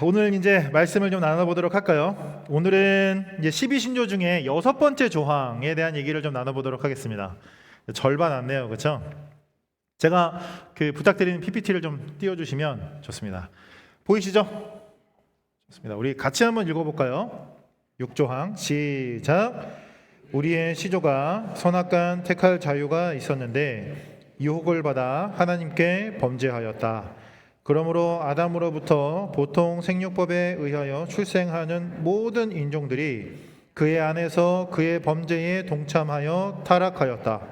오늘 이제 말씀을 좀 나눠보도록 할까요? 오늘은 이제 12신조 중에 6번째 조항에 대한 얘기를 좀 나눠보도록 하겠습니다. 절반 왔네요, 그렇죠? 제가 부탁드리는 PPT를 좀 띄워주시면 좋습니다. 보이시죠? 좋습니다. 우리 같이 한번 읽어볼까요? 6조항 시작. 우리의 시조가 선악간 택할 자유가 있었는데 유혹을 받아 하나님께 범죄하였다. 그러므로 아담으로부터 보통 생육법에 의하여 출생하는 모든 인종들이 그의 안에서 그의 범죄에 동참하여 타락하였다.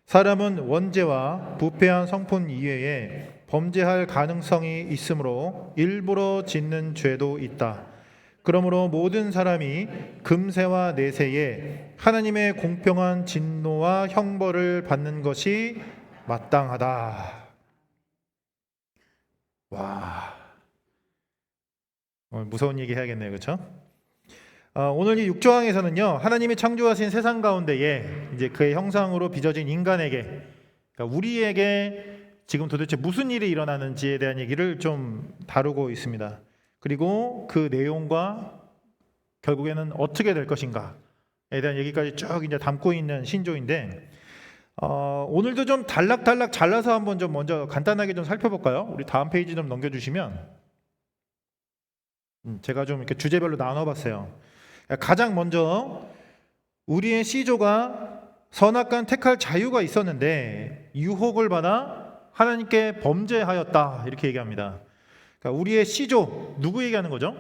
사람은 원죄와 부패한 성품 이외에 범죄할 가능성이 있으므로 일부러 짓는 죄도 있다. 그러므로 모든 사람이 금세와 내세에 하나님의 공평한 진노와 형벌을 받는 것이 마땅하다. 와, 무서운 얘기 해야겠네요, 그렇죠? 오늘 이 6조항에서는요, 하나님이 창조하신 세상 가운데에 이제 그의 형상으로 빚어진 인간에게, 그러니까 우리에게 지금 도대체 무슨 일이 일어나는지에 대한 얘기를 좀 다루고 있습니다. 그리고 그 내용과 결국에는 어떻게 될 것인가에 대한 얘기까지 쭉 이제 담고 있는 신조인데, 오늘도 좀 단락단락 잘라서 한번 좀 먼저 간단하게 좀 살펴볼까요? 우리 다음 페이지 좀 넘겨주시면, 제가 좀 이렇게 주제별로 나눠봤어요. 가장 먼저 우리의 시조가 선악간 택할 자유가 있었는데 유혹을 받아 하나님께 범죄하였다, 이렇게 얘기합니다. 그러니까 우리의 시조, 누구 얘기하는 거죠?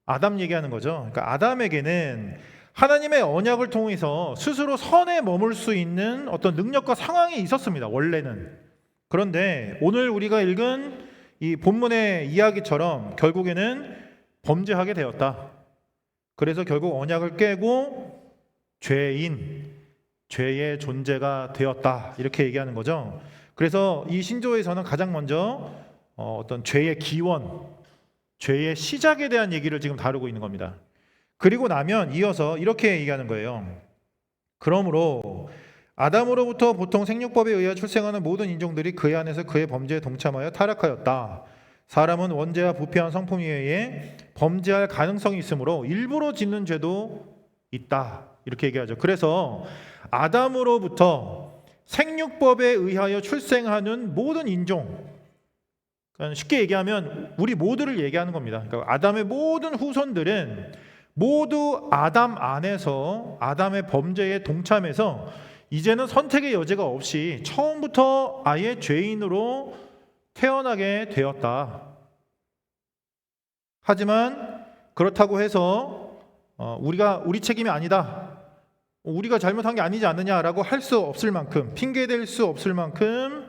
아담 얘기하는 거죠. 그러니까 아담에게는 하나님의 언약을 통해서 스스로 선에 머물 수 있는 어떤 능력과 상황이 있었습니다, 원래는. 그런데 오늘 우리가 읽은 이 본문의 이야기처럼 결국에는 범죄하게 되었다. 그래서 결국 언약을 깨고 죄의 존재가 되었다, 이렇게 얘기하는 거죠. 그래서 이 신조에서는 가장 먼저 어떤 죄의 기원, 죄의 시작에 대한 얘기를 지금 다루고 있는 겁니다. 그리고 나면 이어서 이렇게 얘기하는 거예요. 그러므로 아담으로부터 보통 생육법에 의해 출생하는 모든 인종들이 그의 안에서 그의 범죄에 동참하여 타락하였다. 사람은 원죄와 부패한 성품에 의해 범죄할 가능성이 있으므로 일부러 짓는 죄도 있다, 이렇게 얘기하죠. 그래서 아담으로부터 생육법에 의하여 출생하는 모든 인종, 그러니까 쉽게 얘기하면 우리 모두를 얘기하는 겁니다. 그러니까 아담의 모든 후손들은 모두 아담 안에서 아담의 범죄에 동참해서 이제는 선택의 여지가 없이 처음부터 아예 죄인으로 태어나게 되었다. 하지만 그렇다고 해서 우리 책임이 아니다, 우리가 잘못한 게 아니지 않느냐라고 할 수 없을 만큼, 핑계댈 수 없을 만큼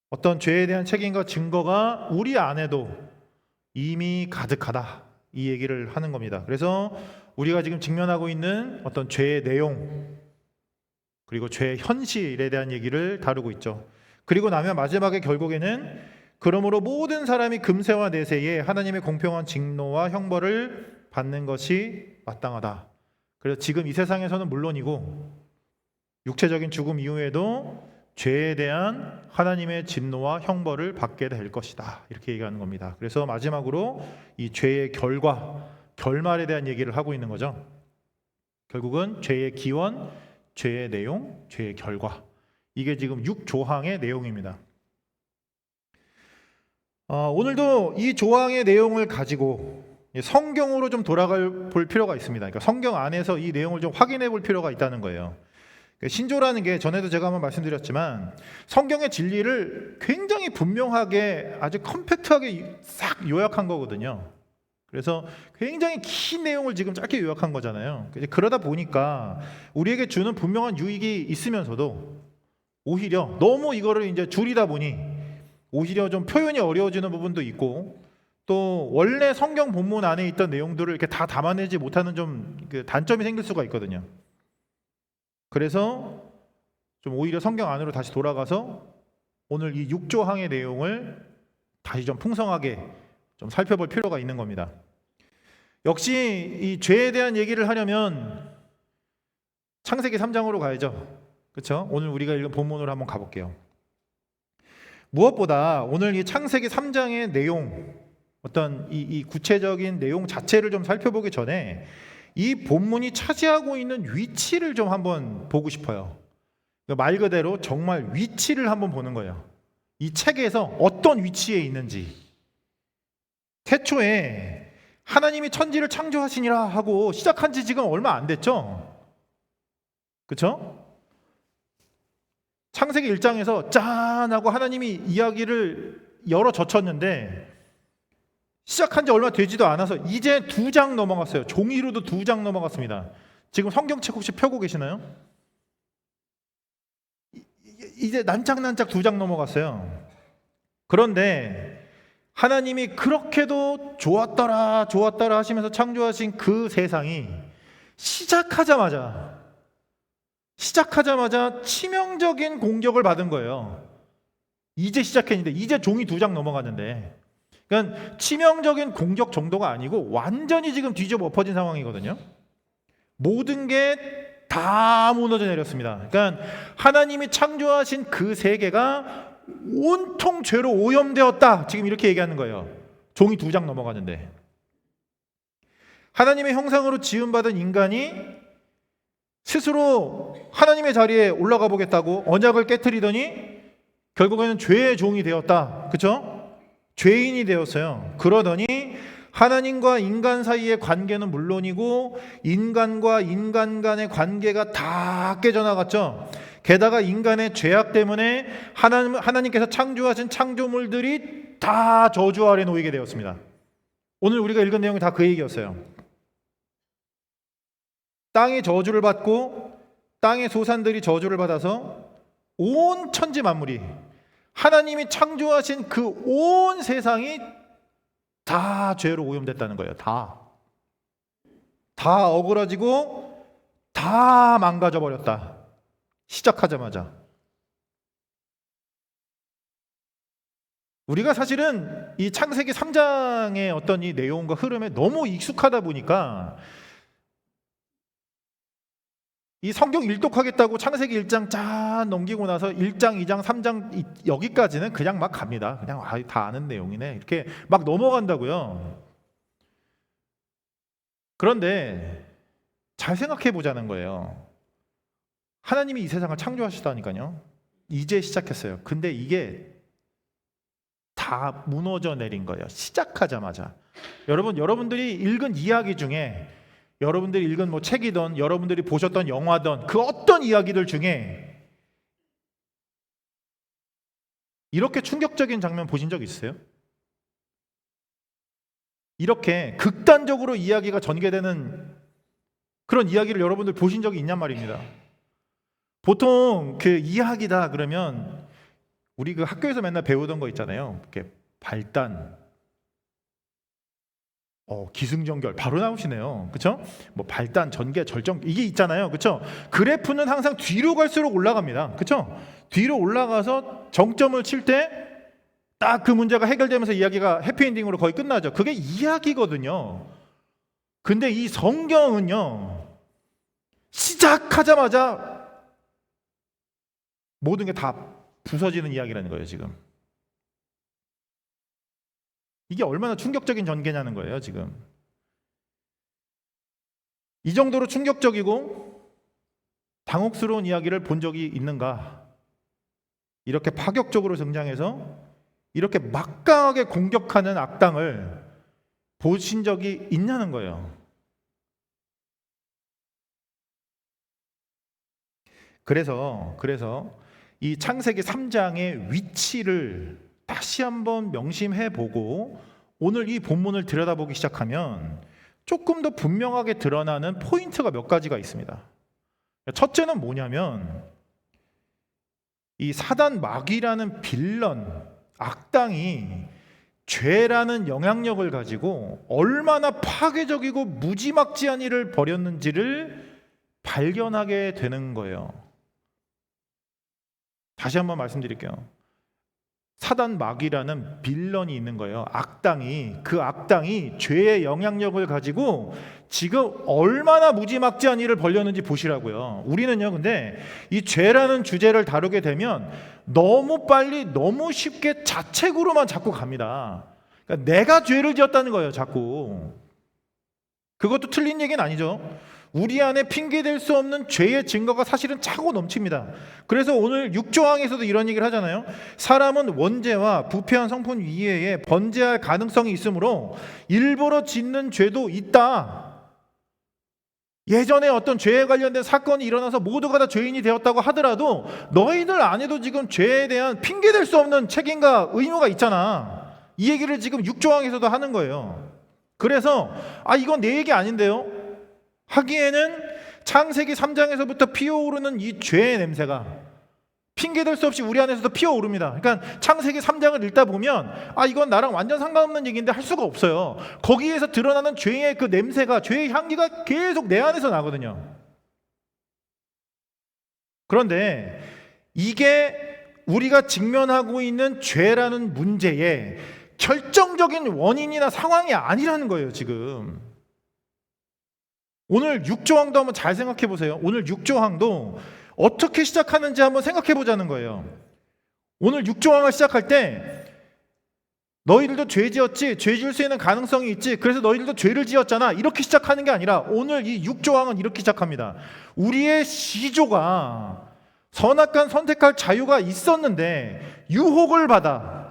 어떤 죄에 대한 책임과 증거가 우리 안에도 이미 가득하다, 이 얘기를 하는 겁니다. 그래서 우리가 지금 직면하고 있는 어떤 죄의 내용, 그리고 죄의 현실에 대한 얘기를 다루고 있죠. 그리고 나면 마지막에 결국에는 그러므로 모든 사람이 금세와 내세에 하나님의 공평한 진노와 형벌을 받는 것이 마땅하다. 그래서 지금 이 세상에서는 물론이고 육체적인 죽음 이후에도 죄에 대한 하나님의 진노와 형벌을 받게 될 것이다, 이렇게 얘기하는 겁니다. 그래서 마지막으로 이 죄의 결말에 대한 얘기를 하고 있는 거죠. 결국은 죄의 기원, 죄의 내용, 죄의 결과, 이게 지금 6조항의 내용입니다. 오늘도 이 조항의 내용을 가지고 성경으로 좀 볼 필요가 있습니다. 그러니까 성경 안에서 이 내용을 좀 확인해 볼 필요가 있다는 거예요. 신조라는 게 전에도 제가 한번 말씀드렸지만 성경의 진리를 굉장히 분명하게 아주 컴팩트하게 싹 요약한 거거든요. 그래서 굉장히 긴 내용을 지금 짧게 요약한 거잖아요. 그러다 보니까 우리에게 주는 분명한 유익이 있으면서도 오히려 너무 이거를 이제 줄이다 보니 오히려 좀 표현이 어려워지는 부분도 있고, 또 원래 성경 본문 안에 있던 내용들을 이렇게 다 담아내지 못하는 좀 단점이 생길 수가 있거든요. 그래서 좀 오히려 성경 안으로 다시 돌아가서 오늘 이 6조항의 내용을 다시 좀 풍성하게 좀 살펴볼 필요가 있는 겁니다. 역시 이 죄에 대한 얘기를 하려면 창세기 3장으로 가야죠. 그렇죠? 오늘 우리가 읽은 본문으로 한번 가볼게요. 무엇보다 오늘 이 창세기 3장의 내용, 어떤 이 구체적인 내용 자체를 좀 살펴보기 전에 이 본문이 차지하고 있는 위치를 좀 한번 보고 싶어요. 말 그대로 정말 위치를 한번 보는 거예요. 이 책에서 어떤 위치에 있는지. 태초에 하나님이 천지를 창조하시니라 하고 시작한 지 지금 얼마 안 됐죠? 그렇죠? 창세기 1장에서 짠 하고 하나님이 이야기를 열어 젖혔는데 시작한 지 얼마 되지도 않아서 이제 2장 넘어갔어요. 종이로도 2장 넘어갔습니다. 지금 성경책 혹시 펴고 계시나요? 이제 난짝난짝 2장 넘어갔어요. 그런데 하나님이 그렇게도 좋았더라 하시면서 창조하신 그 세상이 시작하자마자 치명적인 공격을 받은 거예요. 이제 시작했는데 이제 종이 2장 넘어갔는데, 그러니까 치명적인 공격 정도가 아니고 완전히 지금 뒤집어 엎어진 상황이거든요. 모든 게 다 무너져 내렸습니다. 그러니까 하나님이 창조하신 그 세계가 온통 죄로 오염되었다, 지금 이렇게 얘기하는 거예요. 종이 2장 넘어가는데 하나님의 형상으로 지음받은 인간이 스스로 하나님의 자리에 올라가 보겠다고 언약을 깨트리더니 결국에는 죄의 종이 되었다. 그렇죠? 죄인이 되었어요. 그러더니 하나님과 인간 사이의 관계는 물론이고 인간과 인간 간의 관계가 다 깨져나갔죠. 게다가 인간의 죄악 때문에 하나님께서 창조하신 창조물들이 다 저주 아래 놓이게 되었습니다. 오늘 우리가 읽은 내용이 다 그 얘기였어요. 땅이 저주를 받고 땅의 소산들이 저주를 받아서 온 천지 만물이, 하나님이 창조하신 그 온 세상이 다 죄로 오염됐다는 거예요. 다 어그러지고 다 망가져 버렸다. 시작하자마자. 우리가 사실은 이 창세기 3장의 어떤 이 내용과 흐름에 너무 익숙하다 보니까 이 성경 일독하겠다고 창세기 1장 짠 넘기고 나서 1장, 2장, 3장 여기까지는 그냥 막 갑니다. 그냥 다 아는 내용이네, 이렇게 막 넘어간다고요. 그런데 잘 생각해 보자는 거예요. 하나님이 이 세상을 창조하시다니까요. 이제 시작했어요. 근데 이게 다 무너져 내린 거예요. 시작하자마자. 여러분들이 읽은 이야기 중에, 여러분들이 읽은 뭐 책이든 여러분들이 보셨던 영화든 그 어떤 이야기들 중에 이렇게 충격적인 장면 보신 적 있으세요? 이렇게 극단적으로 이야기가 전개되는 그런 이야기를 여러분들 보신 적이 있냔 말입니다. 보통 그 이야기다 그러면 우리 그 학교에서 맨날 배우던 거 있잖아요. 이렇게 발단, 기승전결 바로 나오시네요. 그렇죠? 뭐 발단, 전개, 절정 이게 있잖아요. 그렇죠? 그래프는 항상 뒤로 갈수록 올라갑니다. 그렇죠? 뒤로 올라가서 정점을 칠 때 딱 그 문제가 해결되면서 이야기가 해피엔딩으로 거의 끝나죠. 그게 이야기거든요. 근데 이 성경은요, 시작하자마자 모든 게 다 부서지는 이야기라는 거예요. 지금 이게 얼마나 충격적인 전개냐는 거예요. 지금 이 정도로 충격적이고 당혹스러운 이야기를 본 적이 있는가? 이렇게 파격적으로 등장해서 이렇게 막강하게 공격하는 악당을 보신 적이 있냐는 거예요. 그래서 이 창세기 3장의 위치를 다시 한번 명심해 보고 오늘 이 본문을 들여다보기 시작하면 조금 더 분명하게 드러나는 포인트가 몇 가지가 있습니다. 첫째는 뭐냐면 이 사단 마귀라는 빌런, 악당이 죄라는 영향력을 가지고 얼마나 파괴적이고 무지막지한 일을 벌였는지를 발견하게 되는 거예요. 다시 한번 말씀드릴게요. 사단 마귀라는 빌런이 있는 거예요. 그 악당이 죄의 영향력을 가지고 지금 얼마나 무지막지한 일을 벌였는지 보시라고요. 우리는요, 근데 이 죄라는 주제를 다루게 되면 너무 빨리 너무 쉽게 자책으로만 자꾸 갑니다. 그러니까 내가 죄를 지었다는 거예요, 자꾸. 그것도 틀린 얘기는 아니죠. 우리 안에 핑계댈 수 없는 죄의 증거가 사실은 차고 넘칩니다. 그래서 오늘 6조항에서도 이런 얘기를 하잖아요. 사람은 원죄와 부패한 성품 이외에 번제할 가능성이 있으므로 일부러 짓는 죄도 있다. 예전에 어떤 죄에 관련된 사건이 일어나서 모두가 다 죄인이 되었다고 하더라도 너희들 안에도 지금 죄에 대한 핑계댈 수 없는 책임과 의무가 있잖아. 이 얘기를 지금 6조항에서도 하는 거예요. 그래서 이건 내 얘기 아닌데요 하기에는 창세기 3장에서부터 피어오르는 이 죄의 냄새가 핑계댈 수 없이 우리 안에서도 피어오릅니다. 그러니까 창세기 3장을 읽다 보면 이건 나랑 완전 상관없는 얘기인데 할 수가 없어요. 거기에서 드러나는 죄의 그 냄새가, 죄의 향기가 계속 내 안에서 나거든요. 그런데 이게 우리가 직면하고 있는 죄라는 문제의 결정적인 원인이나 상황이 아니라는 거예요, 지금. 오늘 6조항도 한번 잘 생각해 보세요. 오늘 6조항도 어떻게 시작하는지 한번 생각해 보자는 거예요. 오늘 6조항을 시작할 때 너희들도 죄 지었지, 죄 지을 수 있는 가능성이 있지, 그래서 너희들도 죄를 지었잖아, 이렇게 시작하는 게 아니라 오늘 이 6조항은 이렇게 시작합니다. 우리의 시조가 선악간 선택할 자유가 있었는데 유혹을 받아,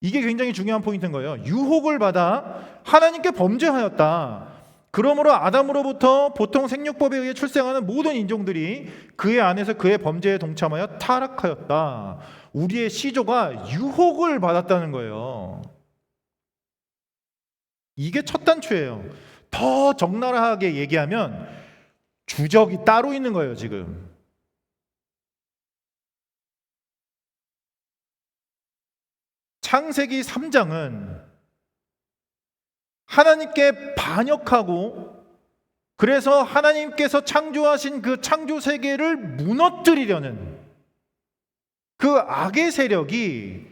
이게 굉장히 중요한 포인트인 거예요. 유혹을 받아 하나님께 범죄하였다. 그러므로 아담으로부터 보통 생육법에 의해 출생하는 모든 인종들이 그의 안에서 그의 범죄에 동참하여 타락하였다. 우리의 시조가 유혹을 받았다는 거예요. 이게 첫 단추예요. 더 적나라하게 얘기하면 주적이 따로 있는 거예요, 지금. 창세기 3장은 하나님께 반역하고 그래서 하나님께서 창조하신 그 창조 세계를 무너뜨리려는 그 악의 세력이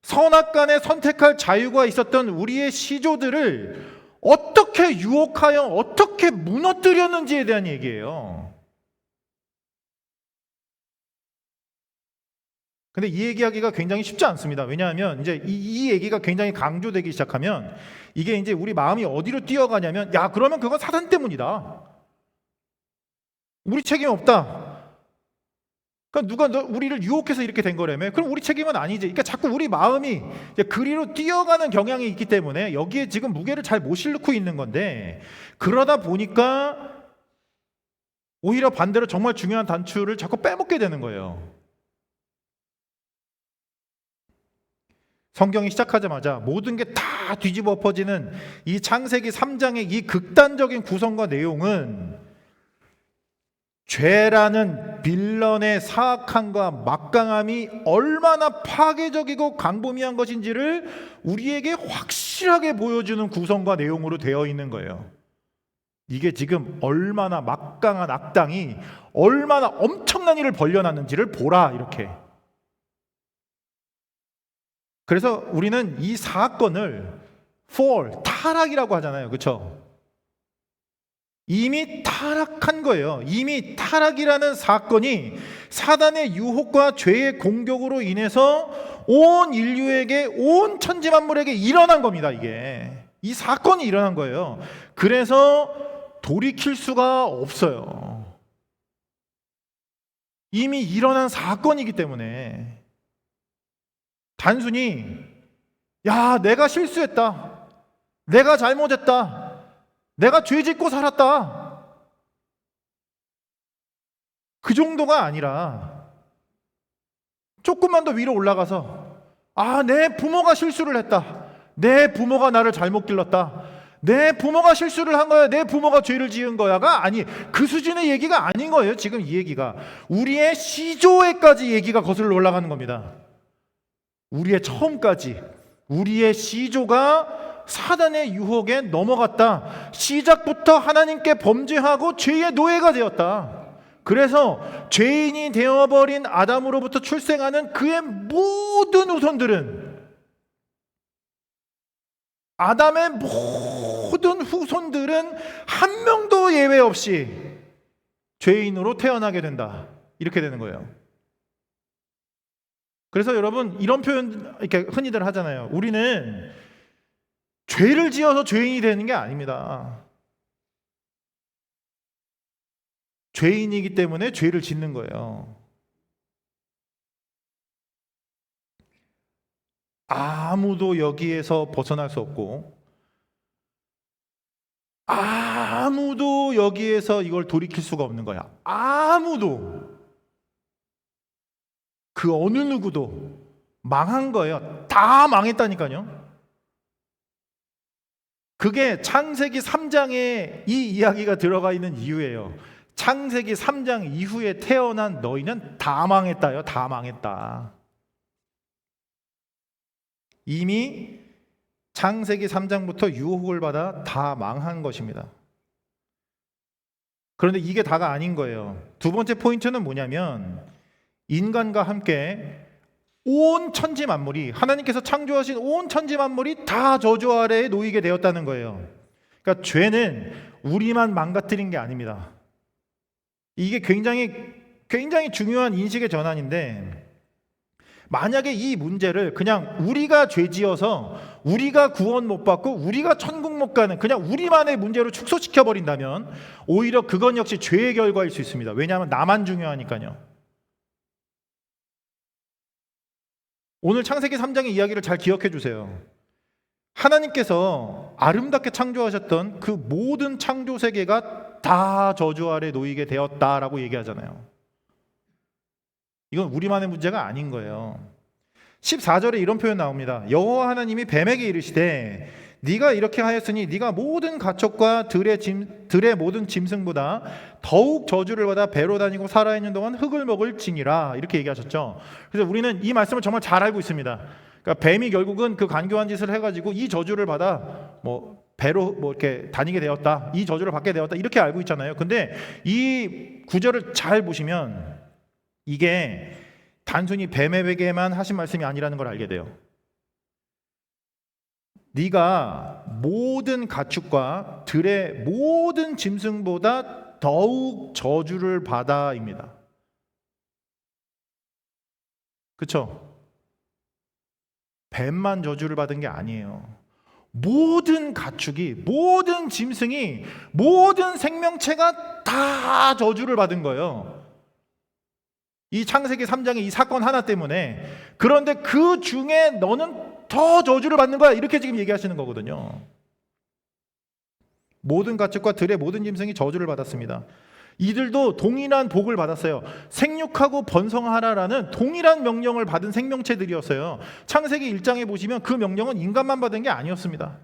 선악간에 선택할 자유가 있었던 우리의 시조들을 어떻게 유혹하여 어떻게 무너뜨렸는지에 대한 얘기예요. 근데 이 얘기하기가 굉장히 쉽지 않습니다. 왜냐하면 이제 이 얘기가 굉장히 강조되기 시작하면 이게 이제 우리 마음이 어디로 뛰어가냐면 그러면 그건 사단 때문이다. 우리 책임 없다. 그러니까 누가 우리를 유혹해서 이렇게 된 거라며. 그럼 우리 책임은 아니지. 그러니까 자꾸 우리 마음이 그리로 뛰어가는 경향이 있기 때문에 여기에 지금 무게를 잘 못 실고 있는 건데, 그러다 보니까 오히려 반대로 정말 중요한 단추를 자꾸 빼먹게 되는 거예요. 성경이 시작하자마자 모든 게 다 뒤집어 엎어지는 이 창세기 3장의 이 극단적인 구성과 내용은 죄라는 빌런의 사악함과 막강함이 얼마나 파괴적이고 광범위한 것인지를 우리에게 확실하게 보여주는 구성과 내용으로 되어 있는 거예요. 이게 지금 얼마나 막강한 악당이 얼마나 엄청난 일을 벌여놨는지를 보라, 이렇게. 그래서 우리는 이 사건을 타락이라고 하잖아요. 그렇죠? 이미 타락한 거예요. 이미 타락이라는 사건이 사단의 유혹과 죄의 공격으로 인해서 온 인류에게, 온 천지만물에게 일어난 겁니다. 이게 이 사건이 일어난 거예요. 그래서 돌이킬 수가 없어요. 이미 일어난 사건이기 때문에 단순히 내가 실수했다, 내가 잘못했다, 내가 죄 짓고 살았다, 그 정도가 아니라 조금만 더 위로 올라가서 내 부모가 실수를 했다, 내 부모가 나를 잘못 길렀다, 내 부모가 실수를 한 거야, 내 부모가 죄를 지은 거야가 아니, 그 수준의 얘기가 아닌 거예요. 지금 이 얘기가 우리의 시조에까지 얘기가 거슬러 올라가는 겁니다. 우리의 처음까지 우리의 시조가 사단의 유혹에 넘어갔다. 시작부터 하나님께 범죄하고 죄의 노예가 되었다. 그래서 죄인이 되어버린 아담으로부터 출생하는 그의 모든 후손들은, 아담의 모든 후손들은 한 명도 예외 없이 죄인으로 태어나게 된다. 이렇게 되는 거예요. 그래서 여러분 이런 표현 이렇게 흔히들 하잖아요. 우리는 죄를 지어서 죄인이 되는 게 아닙니다. 죄인이기 때문에 죄를 짓는 거예요. 아무도 여기에서 벗어날 수 없고 아무도 여기에서 이걸 돌이킬 수가 없는 거야. 아무도. 그 어느 누구도 망한 거예요. 다 망했다니까요. 그게 창세기 3장에 이 이야기가 들어가 있는 이유예요. 창세기 3장 이후에 태어난 너희는 다 망했다요. 다 망했다. 이미 창세기 3장부터 유혹을 받아 다 망한 것입니다. 그런데 이게 다가 아닌 거예요. 두 번째 포인트는 뭐냐면 인간과 함께 온 천지 만물이, 하나님께서 창조하신 온 천지 만물이 다 저주 아래에 놓이게 되었다는 거예요. 그러니까 죄는 우리만 망가뜨린 게 아닙니다. 이게 굉장히 중요한 인식의 전환인데, 만약에 이 문제를 그냥 우리가 죄지어서 우리가 구원 못 받고 우리가 천국 못 가는 그냥 우리만의 문제로 축소시켜 버린다면 오히려 그건 역시 죄의 결과일 수 있습니다. 왜냐하면 나만 중요하니까요. 오늘 창세기 3장의 이야기를 잘 기억해 주세요. 하나님께서 아름답게 창조하셨던 그 모든 창조 세계가 다 저주 아래 놓이게 되었다라고 얘기하잖아요. 이건 우리만의 문제가 아닌 거예요. 14절에 이런 표현 나옵니다. 여호와 하나님이 뱀에게 이르시되 네가 이렇게 하였으니 네가 모든 가축과 들의 모든 짐승보다 더욱 저주를 받아 배로 다니고 살아있는 동안 흙을 먹을지니라, 이렇게 얘기하셨죠. 그래서 우리는 이 말씀을 정말 잘 알고 있습니다. 그러니까 뱀이 결국은 그 간교한 짓을 해가지고 이 저주를 받아 배로 이렇게 다니게 되었다, 이 저주를 받게 되었다, 이렇게 알고 있잖아요. 근데 이 구절을 잘 보시면 이게 단순히 뱀에게만 하신 말씀이 아니라는 걸 알게 돼요. 네가 모든 가축과 들의 모든 짐승보다 더욱 저주를 받아입니다. 그렇죠? 뱀만 저주를 받은 게 아니에요. 모든 가축이, 모든 짐승이, 모든 생명체가 다 저주를 받은 거예요. 이 창세기 3장의 이 사건 하나 때문에. 그런데 그 중에 너는 더 저주를 받는 거야, 이렇게 지금 얘기하시는 거거든요. 모든 가축과 들의 모든 짐승이 저주를 받았습니다. 이들도 동일한 복을 받았어요. 생육하고 번성하라라는 동일한 명령을 받은 생명체들이었어요. 창세기 1장에 보시면 그 명령은 인간만 받은 게 아니었습니다.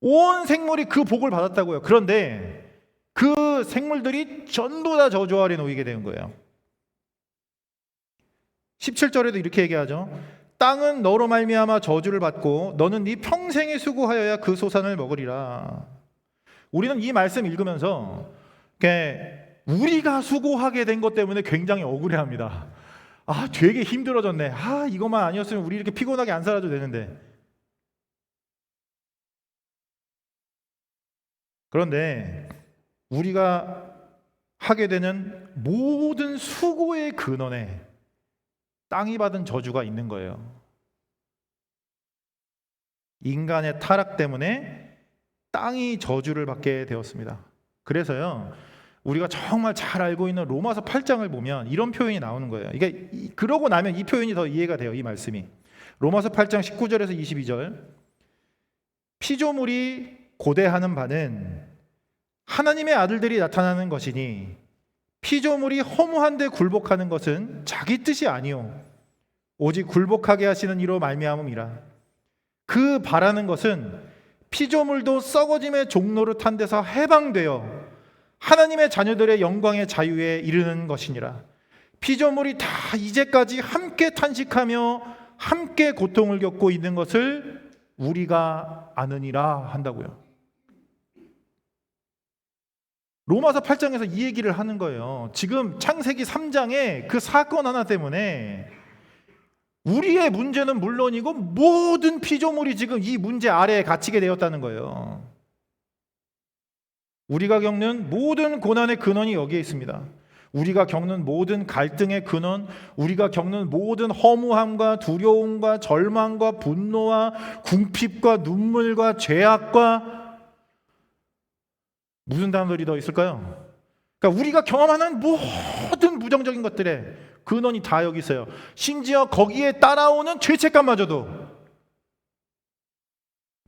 온 생물이 그 복을 받았다고요. 그런데 그 생물들이 전부 다 저주 아래 놓이게 된 거예요. 17절에도 이렇게 얘기하죠. 땅은 너로 말미암아 저주를 받고 너는 네 평생에 수고하여야 그 소산을 먹으리라. 우리는 이 말씀 읽으면서 우리가 수고하게 된 것 때문에 굉장히 억울해합니다. 되게 힘들어졌네. 이것만 아니었으면 우리 이렇게 피곤하게 안 살아도 되는데. 그런데 우리가 하게 되는 모든 수고의 근원에 땅이 받은 저주가 있는 거예요. 인간의 타락 때문에 땅이 저주를 받게 되었습니다. 그래서요, 우리가 정말 잘 알고 있는 로마서 8장을 보면 이런 표현이 나오는 거예요. 이게 그러고 나면 이 표현이 더 이해가 돼요. 이 말씀이 로마서 8장 19절에서 22절. 피조물이 고대하는 바는 하나님의 아들들이 나타나는 것이니 피조물이 허무한데 굴복하는 것은 자기 뜻이 아니요 오직 굴복하게 하시는 이로 말미암음이라. 그 바라는 것은 피조물도 썩어짐의 종로를 탄 데서 해방되어 하나님의 자녀들의 영광의 자유에 이르는 것이니라. 피조물이 다 이제까지 함께 탄식하며 함께 고통을 겪고 있는 것을 우리가 아느니라 한다고요. 로마서 8장에서 이 얘기를 하는 거예요. 지금 창세기 3장의 그 사건 하나 때문에 우리의 문제는 물론이고 모든 피조물이 지금 이 문제 아래에 갇히게 되었다는 거예요. 우리가 겪는 모든 고난의 근원이 여기에 있습니다. 우리가 겪는 모든 갈등의 근원, 우리가 겪는 모든 허무함과 두려움과 절망과 분노와 궁핍과 눈물과 죄악과 무슨 단어들이 더 있을까요? 그러니까 우리가 경험하는 모든 부정적인 것들의 근원이 다 여기 있어요. 심지어 거기에 따라오는 죄책감마저도,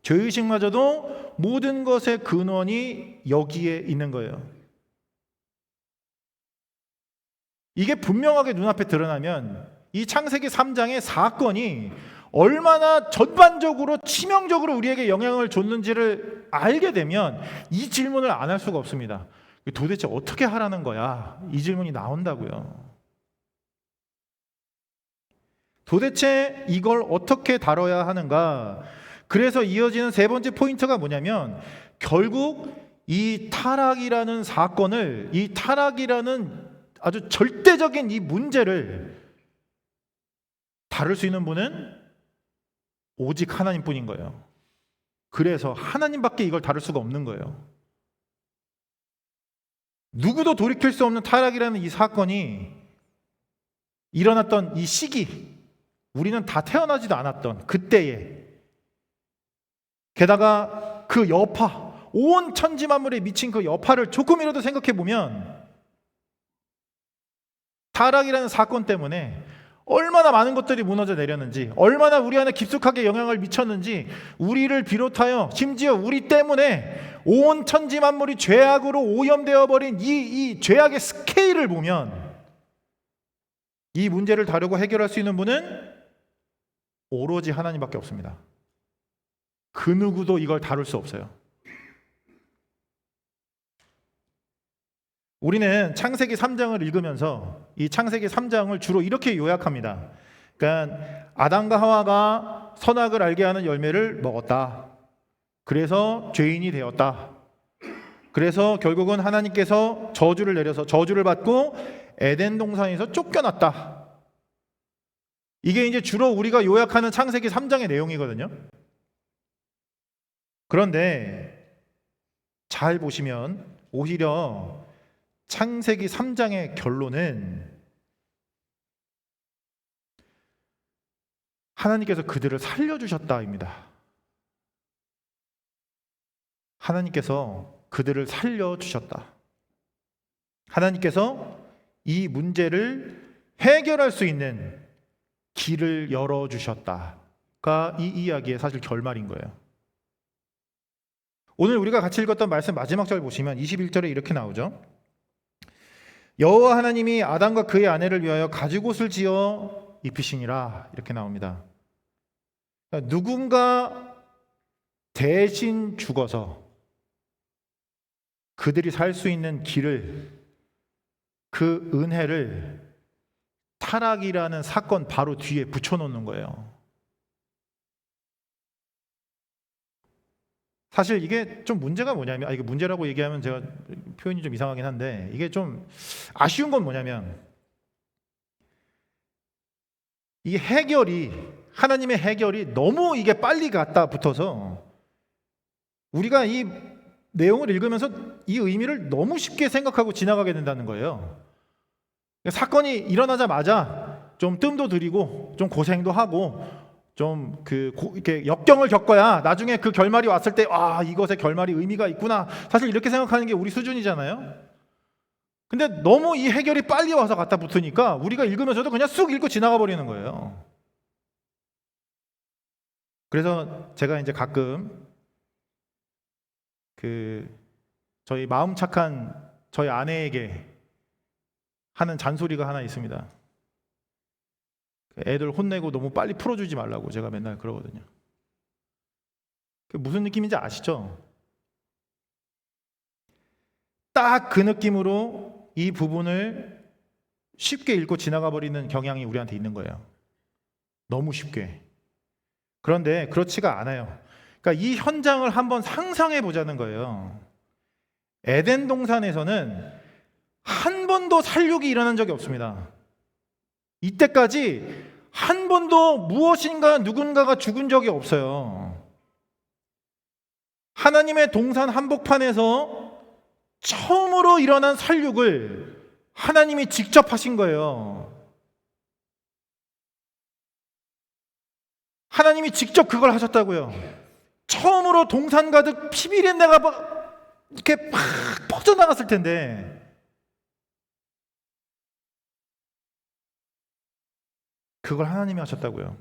죄의식마저도 모든 것의 근원이 여기에 있는 거예요. 이게 분명하게 눈앞에 드러나면 이 창세기 3장의 사건이 얼마나 전반적으로 치명적으로 우리에게 영향을 줬는지를 알게 되면 이 질문을 안 할 수가 없습니다. 도대체 어떻게 하라는 거야? 이 질문이 나온다고요. 도대체 이걸 어떻게 다뤄야 하는가? 그래서 이어지는 세 번째 포인트가 뭐냐면 결국 이 타락이라는 사건을, 이 타락이라는 아주 절대적인 이 문제를 다룰 수 있는 분은 오직 하나님뿐인 거예요. 그래서 하나님밖에 이걸 다룰 수가 없는 거예요. 누구도 돌이킬 수 없는 타락이라는 이 사건이 일어났던 이 시기, 우리는 다 태어나지도 않았던 그때에, 게다가 그 여파, 온 천지 만물에 미친 그 여파를 조금이라도 생각해 보면 타락이라는 사건 때문에 얼마나 많은 것들이 무너져 내렸는지, 얼마나 우리 안에 깊숙하게 영향을 미쳤는지, 우리를 비롯하여 심지어 우리 때문에 온 천지 만물이 죄악으로 오염되어 버린 이 죄악의 스케일을 보면 이 문제를 다루고 해결할 수 있는 분은 오로지 하나님밖에 없습니다. 그 누구도 이걸 다룰 수 없어요. 우리는 창세기 3장을 읽으면서 이 창세기 3장을 주로 이렇게 요약합니다. 그러니까 아담과 하와가 선악을 알게 하는 열매를 먹었다. 그래서 죄인이 되었다. 그래서 결국은 하나님께서 저주를 내려서 저주를 받고 에덴 동산에서 쫓겨났다. 이게 이제 주로 우리가 요약하는 창세기 3장의 내용이거든요. 그런데 잘 보시면 오히려 창세기 3장의 결론은 하나님께서 그들을 살려주셨다입니다. 하나님께서 그들을 살려주셨다. 하나님께서 이 문제를 해결할 수 있는 길을 열어주셨다가 이 이야기의 사실 결말인 거예요. 오늘 우리가 같이 읽었던 말씀 마지막 절 보시면 21절에 이렇게 나오죠. 여호와 하나님이 아담과 그의 아내를 위하여 가죽옷을 지어 입히시니라, 이렇게 나옵니다. 그러니까 누군가 대신 죽어서 그들이 살 수 있는 길을, 그 은혜를 타락이라는 사건 바로 뒤에 붙여놓는 거예요. 사실 이게 좀 문제가 뭐냐면, 이게 문제라고 얘기하면 제가 표현이 좀 이상하긴 한데, 이게 좀 아쉬운 건 뭐냐면, 이 해결이, 하나님의 해결이 너무 이게 빨리 갖다 붙어서 우리가 이 내용을 읽으면서 이 의미를 너무 쉽게 생각하고 지나가게 된다는 거예요. 사건이 일어나자마자 좀 뜸도 들이고 좀 고생도 하고 좀 이렇게 역경을 겪어야 나중에 그 결말이 왔을 때 이것의 결말이 의미가 있구나, 사실 이렇게 생각하는 게 우리 수준이잖아요. 근데 너무 이 해결이 빨리 와서 갖다 붙으니까 우리가 읽으면서도 그냥 쑥 읽고 지나가 버리는 거예요. 그래서 제가 이제 가끔 저희 마음 착한 저희 아내에게 하는 잔소리가 하나 있습니다. 애들 혼내고 너무 빨리 풀어주지 말라고 제가 맨날 그러거든요. 무슨 느낌인지 아시죠? 딱 그 느낌으로 이 부분을 쉽게 읽고 지나가 버리는 경향이 우리한테 있는 거예요. 너무 쉽게. 그런데 그렇지가 않아요. 그러니까 이 현장을 한번 상상해 보자는 거예요. 에덴 동산에서는 한 번도 살육이 일어난 적이 없습니다. 이때까지 한 번도 무엇인가 누군가가 죽은 적이 없어요. 하나님의 동산 한복판에서 처음으로 일어난 살육을 하나님이 직접 하신 거예요. 하나님이 직접 그걸 하셨다고요. 처음으로 동산 가득 피비린내가 막 이렇게 막 퍼져나갔을 텐데 그걸 하나님이 하셨다고요.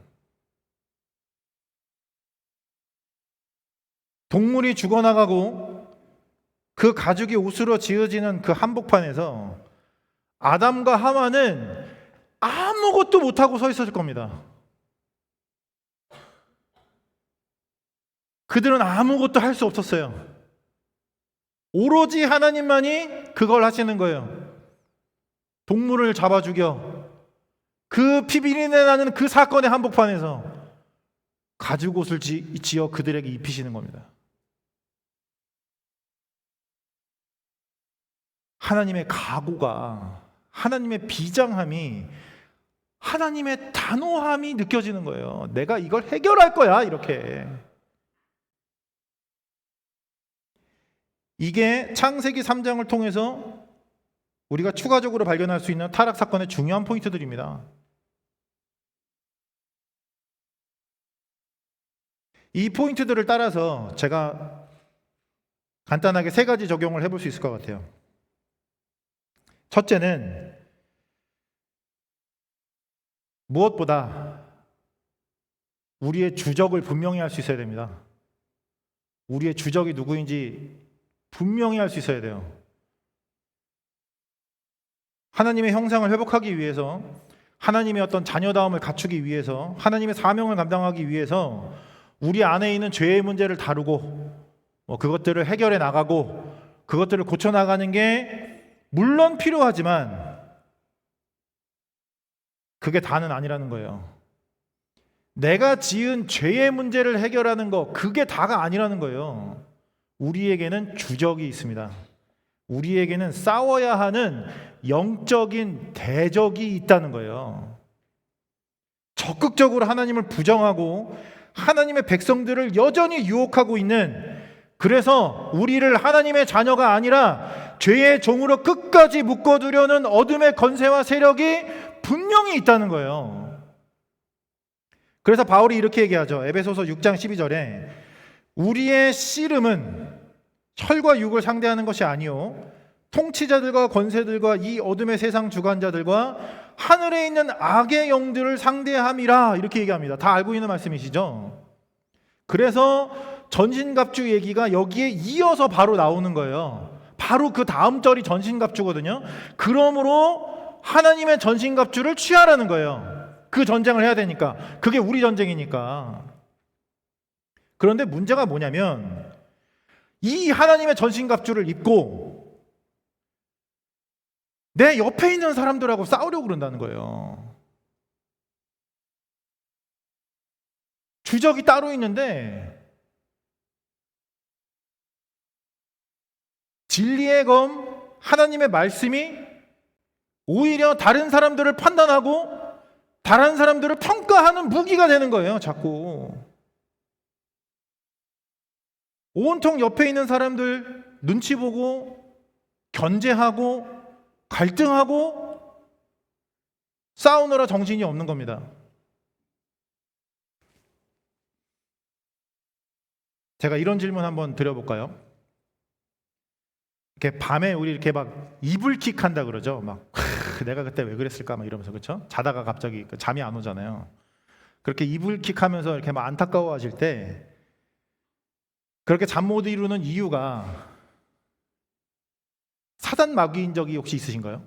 동물이 죽어나가고 그 가죽이 옷으로 지어지는 그 한복판에서 아담과 하와는 아무것도 못하고 서 있었을 겁니다. 그들은 아무것도 할 수 없었어요. 오로지 하나님만이 그걸 하시는 거예요. 동물을 잡아 죽여 그 피비린내 나는 그 사건의 한복판에서 가죽 옷을 지어 그들에게 입히시는 겁니다. 하나님의 각오가, 하나님의 비장함이, 하나님의 단호함이 느껴지는 거예요. 내가 이걸 해결할 거야, 이렇게. 이게 창세기 3장을 통해서 우리가 추가적으로 발견할 수 있는 타락 사건의 중요한 포인트들입니다. 이 포인트들을 따라서 제가 간단하게 3가지 적용을 해볼 수 있을 것 같아요. 첫째는 무엇보다 우리의 주적을 분명히 할 수 있어야 됩니다. 우리의 주적이 누구인지 분명히 할 수 있어야 돼요. 하나님의 형상을 회복하기 위해서, 하나님의 어떤 자녀다움을 갖추기 위해서, 하나님의 사명을 감당하기 위해서 우리 안에 있는 죄의 문제를 다루고 그것들을 해결해 나가고 그것들을 고쳐나가는 게 물론 필요하지만 그게 다는 아니라는 거예요. 내가 지은 죄의 문제를 해결하는 거, 그게 다가 아니라는 거예요. 우리에게는 주적이 있습니다. 우리에게는 싸워야 하는 영적인 대적이 있다는 거예요. 적극적으로 하나님을 부정하고 하나님의 백성들을 여전히 유혹하고 있는, 그래서 우리를 하나님의 자녀가 아니라 죄의 종으로 끝까지 묶어두려는 어둠의 권세와 세력이 분명히 있다는 거예요. 그래서 바울이 이렇게 얘기하죠. 에베소서 6장 12절에 우리의 씨름은 혈과 육을 상대하는 것이 아니요 통치자들과 권세들과 이 어둠의 세상 주관자들과 하늘에 있는 악의 영들을 상대함이라, 이렇게 얘기합니다. 다 알고 있는 말씀이시죠? 그래서 전신갑주 얘기가 여기에 이어서 바로 나오는 거예요. 바로 그 다음 절이 전신갑주거든요. 그러므로 하나님의 전신갑주를 취하라는 거예요. 그 전쟁을 해야 되니까. 그게 우리 전쟁이니까. 그런데 문제가 뭐냐면 이 하나님의 전신갑주를 입고 내 옆에 있는 사람들하고 싸우려고 그런다는 거예요. 주적이 따로 있는데 진리의 검, 하나님의 말씀이 오히려 다른 사람들을 판단하고 다른 사람들을 평가하는 무기가 되는 거예요. 자꾸 온통 옆에 있는 사람들 눈치 보고 견제하고 갈등하고 싸우느라 정신이 없는 겁니다. 제가 이런 질문 한번 드려볼까요? 이렇게 밤에 우리 이렇게 막 이불킥 한다 그러죠. 막 내가 그때 왜 그랬을까 막 이러면서, 그렇죠? 자다가 갑자기 잠이 안 오잖아요. 그렇게 이불킥 하면서 이렇게 막 안타까워하실 때 그렇게 잠 못 이루는 이유가 사단 마귀인 적이 혹시 있으신가요?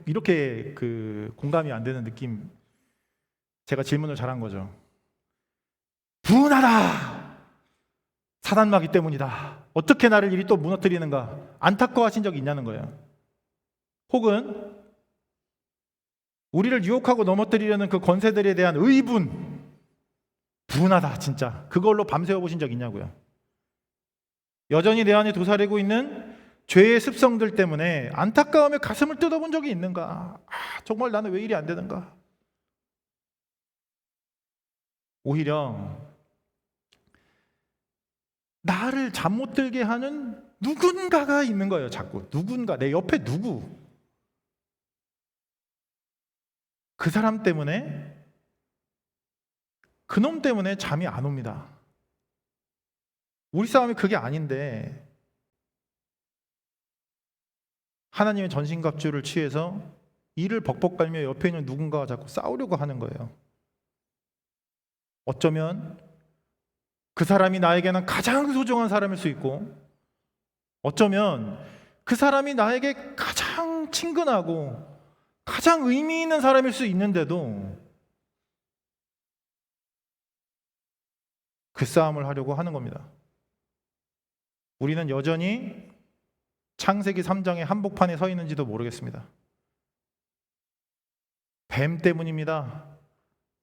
이렇게 그 공감이 안 되는 느낌. 제가 질문을 잘한 거죠. 분하다. 사단 마귀 때문이다. 어떻게 나를 이리 또 무너뜨리는가? 안타까워하신 적이 있냐는 거예요. 혹은 우리를 유혹하고 넘어뜨리려는 그 권세들에 대한 의분, 분하다 진짜. 그걸로 밤새워 보신 적 있냐고요. 여전히 내 안에 도사리고 있는 죄의 습성들 때문에 안타까움에 가슴을 뜯어본 적이 있는가? 정말 나는 왜 이리 안 되는가? 오히려 나를 잠 못 들게 하는 누군가가 있는 거예요. 자꾸 누군가, 내 옆에 누구, 그 사람 때문에, 그놈 때문에 잠이 안 옵니다. 우리 싸움이 그게 아닌데 하나님의 전신갑주를 취해서 이를 벅벅 갈며 옆에 있는 누군가가 자꾸 싸우려고 하는 거예요. 어쩌면 그 사람이 나에게는 가장 소중한 사람일 수 있고, 어쩌면 그 사람이 나에게 가장 친근하고 가장 의미 있는 사람일 수 있는데도 그 싸움을 하려고 하는 겁니다. 우리는 여전히 창세기 3장의 한복판에 서 있는지도 모르겠습니다. 뱀 때문입니다,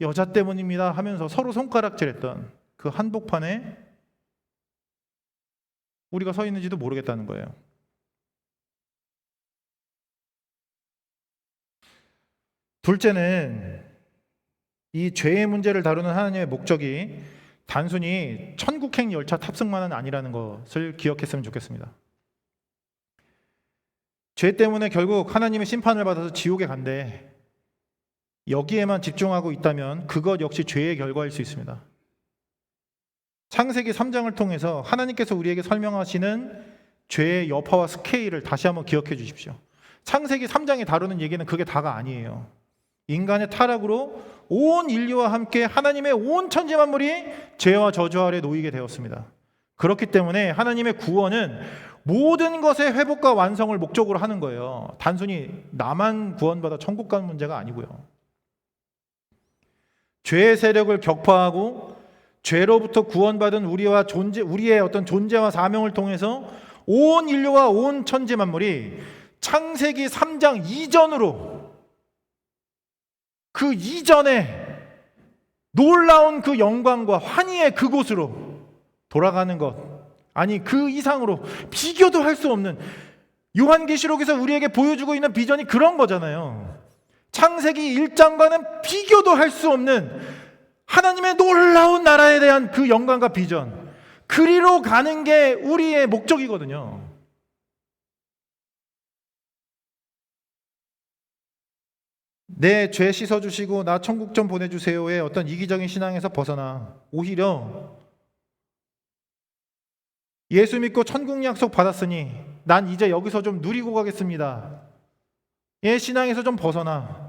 여자 때문입니다 하면서 서로 손가락질했던 그 한복판에 우리가 서 있는지도 모르겠다는 거예요. 둘째는 이 죄의 문제를 다루는 하나님의 목적이 단순히 천국행 열차 탑승만은 아니라는 것을 기억했으면 좋겠습니다. 죄 때문에 결국 하나님의 심판을 받아서 지옥에 간대, 여기에만 집중하고 있다면 그것 역시 죄의 결과일 수 있습니다. 창세기 3장을 통해서 하나님께서 우리에게 설명하시는 죄의 여파와 스케일을 다시 한번 기억해 주십시오. 창세기 3장에 다루는 얘기는 그게 다가 아니에요. 인간의 타락으로 온 인류와 함께 하나님의 온 천지 만물이 죄와 저주 아래 놓이게 되었습니다. 그렇기 때문에 하나님의 구원은 모든 것의 회복과 완성을 목적으로 하는 거예요. 단순히 나만 구원받아 천국 가는 문제가 아니고요. 죄의 세력을 격파하고 죄로부터 구원받은 우리의 어떤 존재와 사명을 통해서 온 인류와 온 천지 만물이 창세기 3장 이전으로, 그 이전에 놀라운 그 영광과 환희의 그곳으로 돌아가는 것, 아니 그 이상으로 비교도 할 수 없는, 요한계시록에서 우리에게 보여주고 있는 비전이 그런 거잖아요. 창세기 1장과는 비교도 할 수 없는 하나님의 놀라운 나라에 대한 그 영광과 비전, 그리로 가는 게 우리의 목적이거든요. 내 죄 씻어주시고 나 천국 좀 보내주세요의 어떤 이기적인 신앙에서 벗어나 오히려 예수 믿고 천국 약속 받았으니 난 이제 여기서 좀 누리고 가겠습니다, 예, 신앙에서 좀 벗어나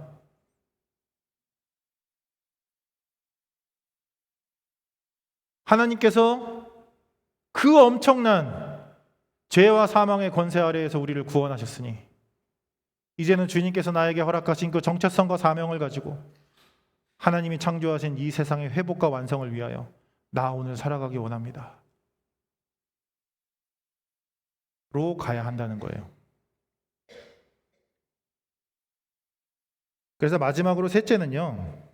하나님께서 그 엄청난 죄와 사망의 권세 아래에서 우리를 구원하셨으니 이제는 주님께서 나에게 허락하신 그 정체성과 사명을 가지고 하나님이 창조하신 이 세상의 회복과 완성을 위하여 나 오늘 살아가기 원합니다 로 가야 한다는 거예요. 그래서 마지막으로 셋째는요,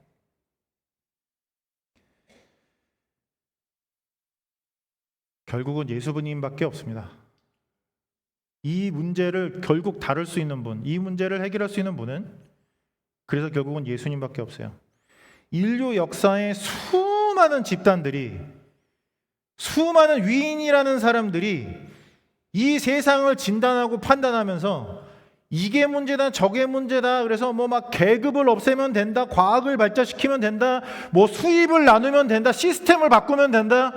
결국은 예수님밖에 없습니다. 이 문제를 결국 다룰 수 있는 분, 이 문제를 해결할 수 있는 분은 그래서 결국은 예수님밖에 없어요. 인류 역사의 수많은 집단들이, 수많은 위인이라는 사람들이 이 세상을 진단하고 판단하면서 이게 문제다 저게 문제다, 그래서 뭐 막 계급을 없애면 된다, 과학을 발전시키면 된다, 뭐 수입을 나누면 된다, 시스템을 바꾸면 된다,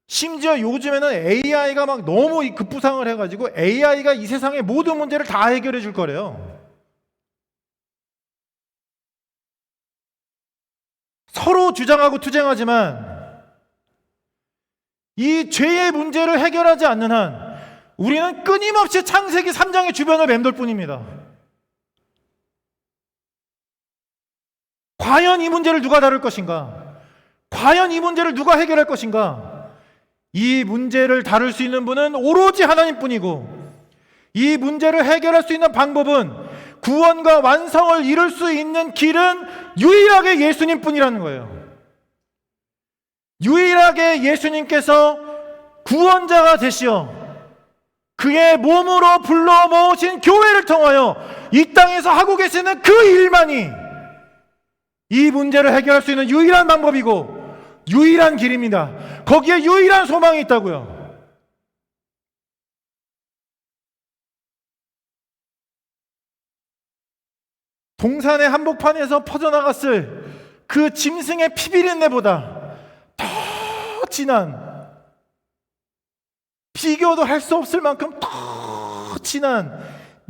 심지어 요즘에는 AI가 막 너무 급부상을 해가지고 AI가 이 세상의 모든 문제를 다 해결해 줄 거래요. 서로 주장하고 투쟁하지만 이 죄의 문제를 해결하지 않는 한 우리는 끊임없이 창세기 3장의 주변을 맴돌 뿐입니다. 과연 이 문제를 누가 다룰 것인가? 과연 이 문제를 누가 해결할 것인가? 이 문제를 다룰 수 있는 분은 오로지 하나님뿐이고, 이 문제를 해결할 수 있는 방법은, 구원과 완성을 이룰 수 있는 길은 유일하게 예수님뿐이라는 거예요. 유일하게 예수님께서 구원자가 되시어 그의 몸으로 불러 모으신 교회를 통하여 이 땅에서 하고 계시는 그 일만이 이 문제를 해결할 수 있는 유일한 방법이고 유일한 길입니다. 거기에 유일한 소망이 있다고요. 동산의 한복판에서 퍼져나갔을 그 짐승의 피비린내보다 더 진한, 비교도 할 수 없을 만큼 더 진한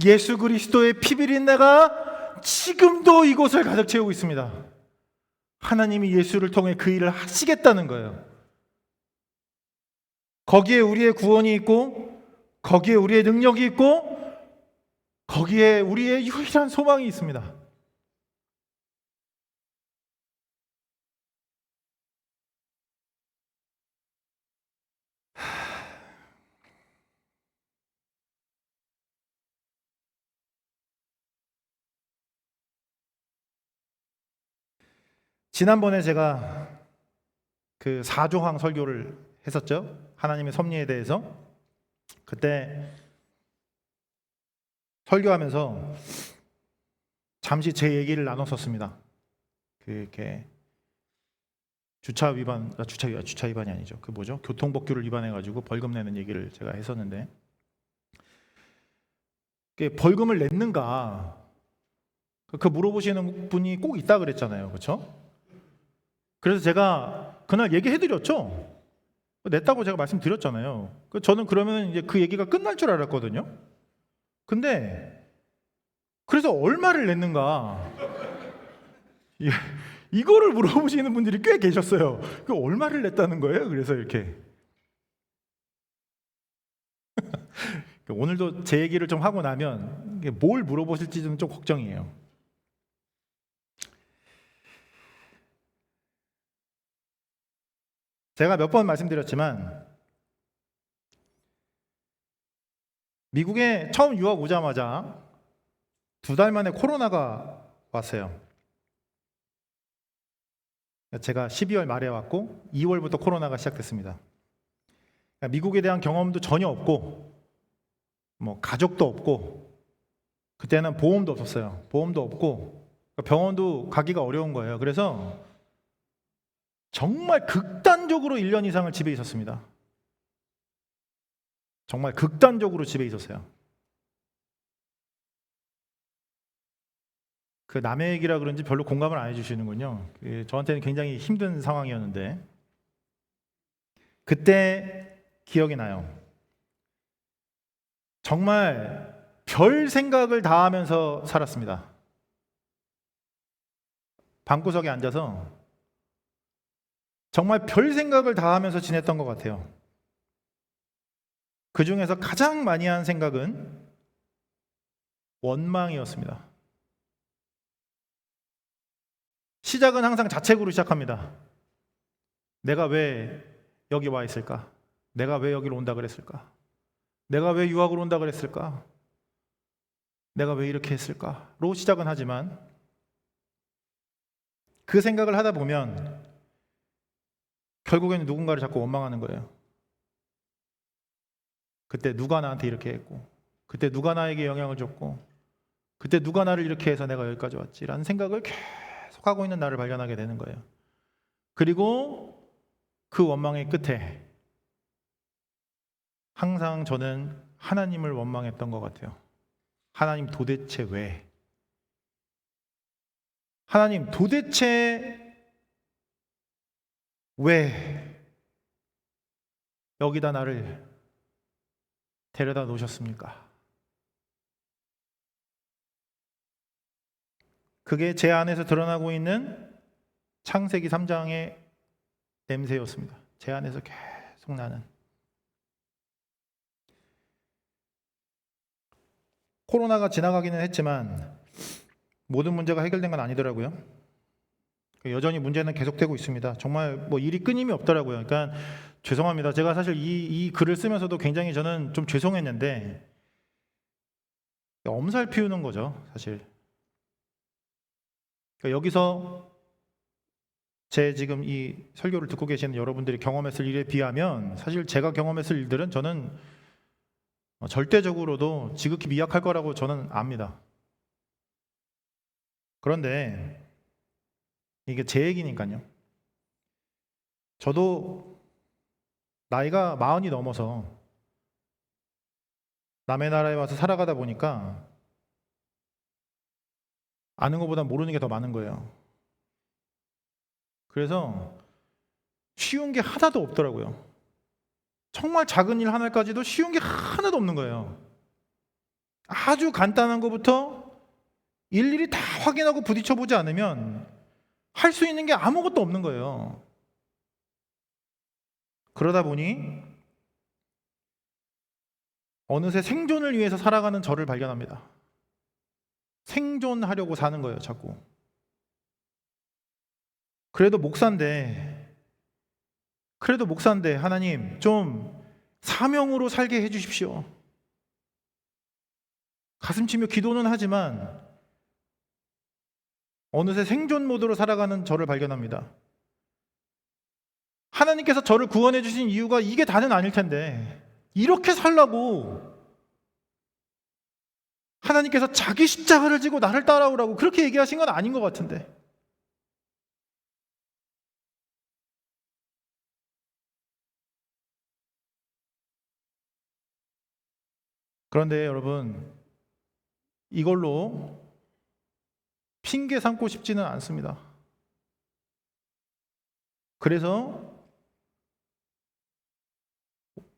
예수 그리스도의 피비린내가 지금도 이곳을 가득 채우고 있습니다. 하나님이 예수를 통해 그 일을 하시겠다는 거예요. 거기에 우리의 구원이 있고, 거기에 우리의 능력이 있고, 거기에 우리의 유일한 소망이 있습니다. 지난번에 제가 그 4조항 설교를 했었죠. 하나님의 섭리에 대해서. 그때 설교하면서 잠시 제 얘기를 나눴었습니다. 이렇게 주차 위반이 아니죠. 그 뭐죠? 교통법규를 위반해가지고 벌금 내는 얘기를 제가 했었는데, 벌금을 냈는가? 그 물어보시는 분이 꼭 있다 그랬잖아요, 그렇죠? 그래서 제가 그날 얘기해드렸죠. 냈다고 제가 말씀드렸잖아요. 저는 그러면 이제 그 얘기가 끝날 줄 알았거든요. 근데 그래서 얼마를 냈는가? 이거를 물어보시는 분들이 꽤 계셨어요. 그 얼마를 냈다는 거예요? 그래서 이렇게 오늘도 제 얘기를 좀 하고 나면 뭘 물어보실지 좀 걱정이에요. 제가 몇 번 말씀드렸지만 미국에 처음 유학 오자마자 2달 만에 코로나가 왔어요. 제가 12월 말에 왔고 2월부터 코로나가 시작됐습니다. 미국에 대한 경험도 전혀 없고, 가족도 없고, 그때는 보험도 없었어요. 보험도 없고, 병원도 가기가 어려운 거예요. 그래서 정말 극단적으로 1년 이상을 집에 있었습니다. 정말 극단적으로 집에 있었어요. 그 남의 얘기라 그런지 별로 공감을 안 해주시는군요. 저한테는 굉장히 힘든 상황이었는데, 그때 기억이 나요. 정말 별 생각을 다 하면서 살았습니다. 방구석에 앉아서 정말 별 생각을 다 하면서 지냈던 것 같아요. 그 중에서 가장 많이 한 생각은 원망이었습니다. 시작은 항상 자책으로 시작합니다. 내가 왜 여기 와 있을까? 내가 왜 여기로 온다 그랬을까? 내가 왜 유학을 온다 그랬을까? 내가 왜 이렇게 했을까?로 시작은 하지만 그 생각을 하다 보면 결국에는 누군가를 자꾸 원망하는 거예요. 그때 누가 나한테 이렇게 했고, 그때 누가 나에게 영향을 줬고, 그때 누가 나를 이렇게 해서 내가 여기까지 왔지라는 생각을 계속 하고 있는 나를 발견하게 되는 거예요. 그리고 그 원망의 끝에 항상 저는 하나님을 원망했던 것 같아요. 하나님 도대체 왜? 하나님 도대체 왜 여기다 나를 데려다 놓으셨습니까? 그게 제 안에서 드러나고 있는 창세기 3장의 냄새였습니다. 제 안에서 계속 나는. 코로나가 지나가기는 했지만 모든 문제가 해결된 건 아니더라고요. 여전히 문제는 계속되고 있습니다. 정말 일이 끊임이 없더라고요. 그러니까 죄송합니다. 제가 사실 이 글을 쓰면서도 굉장히 저는 좀 죄송했는데, 엄살 피우는 거죠, 사실. 그러니까 여기서 제 지금 이 설교를 듣고 계시는 여러분들이 경험했을 일에 비하면 사실 제가 경험했을 일들은 저는 절대적으로도 지극히 미약할 거라고 저는 압니다. 그런데 이게 제 얘기니까요. 저도 나이가 40이 넘어서 남의 나라에 와서 살아가다 보니까 아는 것보다 모르는 게 더 많은 거예요. 그래서 쉬운 게 하나도 없더라고요. 정말 작은 일 하나까지도 쉬운 게 하나도 없는 거예요. 아주 간단한 것부터 일일이 다 확인하고 부딪혀보지 않으면 할 수 있는 게 아무것도 없는 거예요. 그러다 보니 어느새 생존을 위해서 살아가는 저를 발견합니다. 생존하려고 사는 거예요, 자꾸. 그래도 목사인데 하나님 좀 사명으로 살게 해주십시오. 가슴 치며 기도는 하지만 어느새 생존 모드로 살아가는 저를 발견합니다. 하나님께서 저를 구원해 주신 이유가 이게 다는 아닐 텐데 이렇게 살라고 하나님께서 자기 십자가를 지고 나를 따라오라고 그렇게 얘기하신 건 아닌 것 같은데. 그런데 여러분, 이걸로 핑계 삼고 싶지는 않습니다. 그래서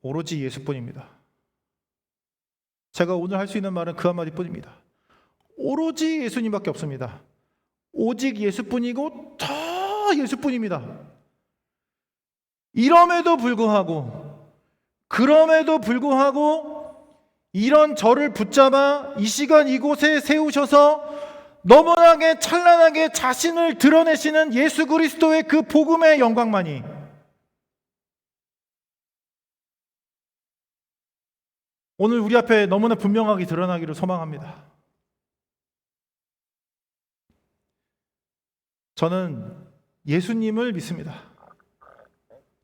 오로지 예수뿐입니다. 제가 오늘 할 수 있는 말은 그 한마디뿐입니다. 오로지 예수님밖에 없습니다. 오직 예수뿐이고 더 예수뿐입니다. 그럼에도 불구하고 이런 저를 붙잡아 이 시간 이곳에 세우셔서 너무나게 찬란하게 자신을 드러내시는 예수 그리스도의 그 복음의 영광만이 오늘 우리 앞에 너무나 분명하게 드러나기를 소망합니다. 저는 예수님을 믿습니다.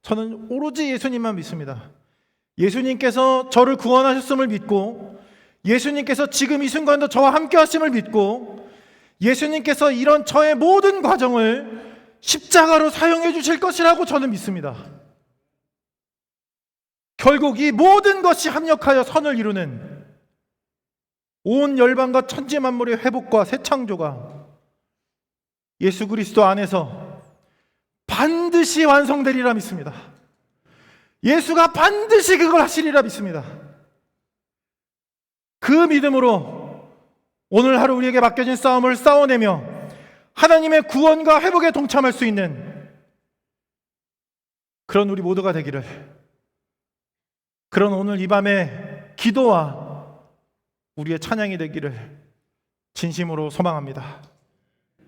저는 오로지 예수님만 믿습니다. 예수님께서 저를 구원하셨음을 믿고, 예수님께서 지금 이 순간도 저와 함께 하심을 믿고, 예수님께서 이런 저의 모든 과정을 십자가로 사용해 주실 것이라고 저는 믿습니다. 결국 이 모든 것이 합력하여 선을 이루는 온 열방과 천지 만물의 회복과 새 창조가 예수 그리스도 안에서 반드시 완성되리라 믿습니다. 예수가 반드시 그걸 하시리라 믿습니다. 그 믿음으로 오늘 하루 우리에게 맡겨진 싸움을 싸워내며 하나님의 구원과 회복에 동참할 수 있는 그런 우리 모두가 되기를, 그런 오늘 이 밤의 기도와 우리의 찬양이 되기를 진심으로 소망합니다.